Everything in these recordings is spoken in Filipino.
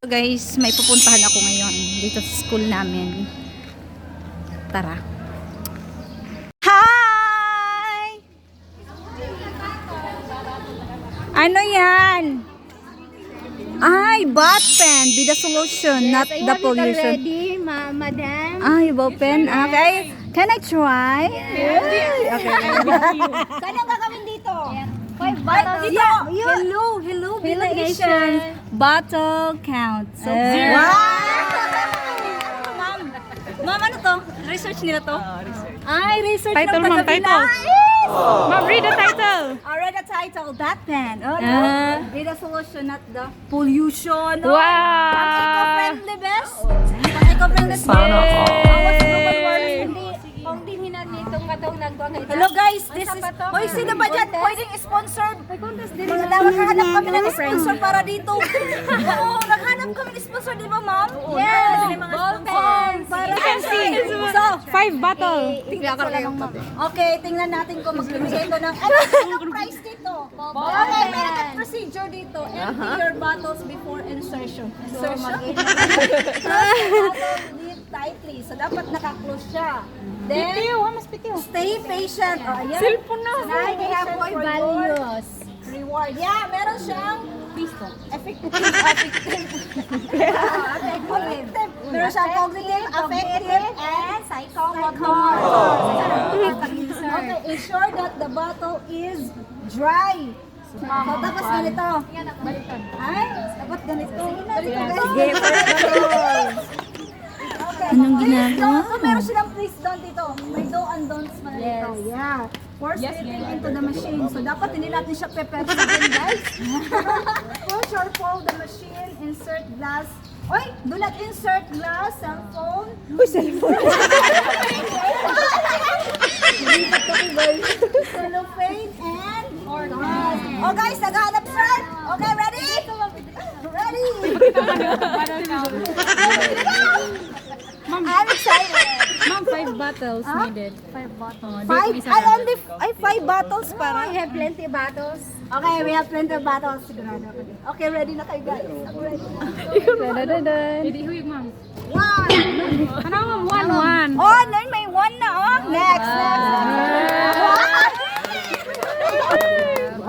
Guys, may pupuntahan ako ngayon dito sa school namin. Tara. Hi! Ano yan? Ay, bot pen. Be the solution, not the pollution. Ready, madam? Ay, bot pen. Okay. Can I try? Okay. Saan ang gagawin dito? Five bottles. Yeah. Hello, Nation. Bottle count. So, wow! Ma'am, ano to? Research nila to? Ay, research Title, ng ma'am, pagkabila. title. Ma'am, read the title. Read the title, that pen. Oh, no. Ah. Read the solution, not the pollution. Oh. Wow! Pang eco-friendly, best. Pang eco-friendly. Sana all. Awas global warming. Kung dinhinan nitong katong nagtuang Hello guys, this is... Hoy, sino ba dyan? Pwedeng sponsored. Mga dapat naghanap kami ng sponsor para dito. Oo, naghanap kami ng sponsor, di ba ma'am? Yes! Ball pen. Para can see. So, 5 bottle. tingnan ko lang ma'am. Okay, tingnan natin kung magbibigay ko ng... Anong price dito? Okay, may procedure dito. Empty your bottles before insertion. Insertion? Close your bottle tightly. So, dapat naka-close siya. Then, stay patient. Oh, ayan. Cellphone na. Stay patient for your reward. Yeah, meron siyang effective. Meron siyang cognitive, affective, and psychomotor. Okay, ensure that the bottle is dry. So, tapos ganito. Ay, dapat ganito. Sige, Anong ginagawa? So, meron silang please don't dito. May do and don'ts man dito. Yeah. Force fitting into the machine. So, dapat hindi natin siya pepper-fitting, guys. Push or pull the machine. Insert glass. Oy! Do not insert glass, cellphone. Uy, cellphone! Cellophane and glass. Oh, guys, naghanap sir. Okay, ready? Ready? I'm excited. Ma'am, 5 bottles needed. 5 bottles. Five bottles para. I have plenty bottles. Okay, we have plenty of bottles. Sigurado ako din. Okay, ready na kayo guys. Ako ready. Ready, huyog, ma'am. One. Ano, ma'am? 1. Oh, then may one na oh. Next.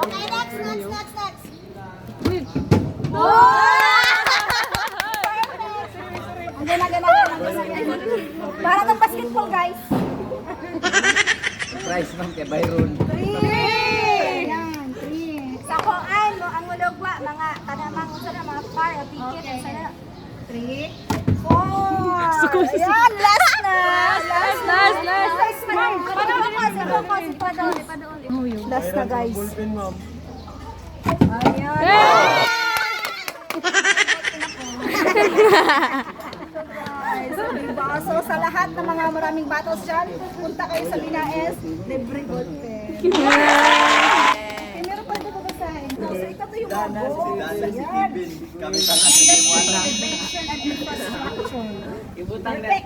Okay, next. Oh! Ang gana. Para ng basketball, guys. Price ma'am kay Byron. 3. Yan, 3. Sa koan mo ang ulogwa mga kanamang usa na mga par o ticket sa 3, 4. Yan, last na. Last. Last na, guys. Ayan. So sa lahat ng mga maraming battles dyan, punta kayo sa Binaes, libre gold pen. Meron pa ito babasahin. So ito yung mga goals. Ayan. Kami sa Innovation and infrastructure. Perfect.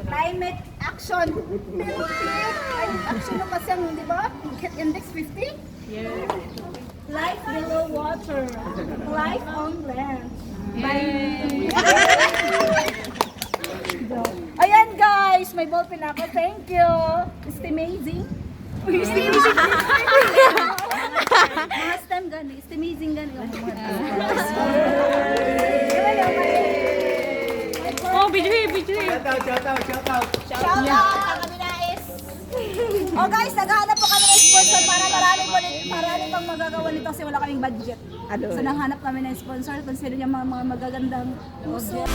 Climate action. Perfect. Ay, action yung kasi ang, di ba? Index 50? Yeah. Life below water. Life on land. Ayan guys, may ballpen ako. Thank you. It's amazing. Mga STEM gani. It's amazing gani. Oh, bijuhi. Shout out. Shout out sa Kabinais. Oh guys, naghahanap po kami ng sponsor para marami pang magagawa nito kasi wala kaming budget. So nanghanap kami ng sponsor kung sino yung mga magagandang puso.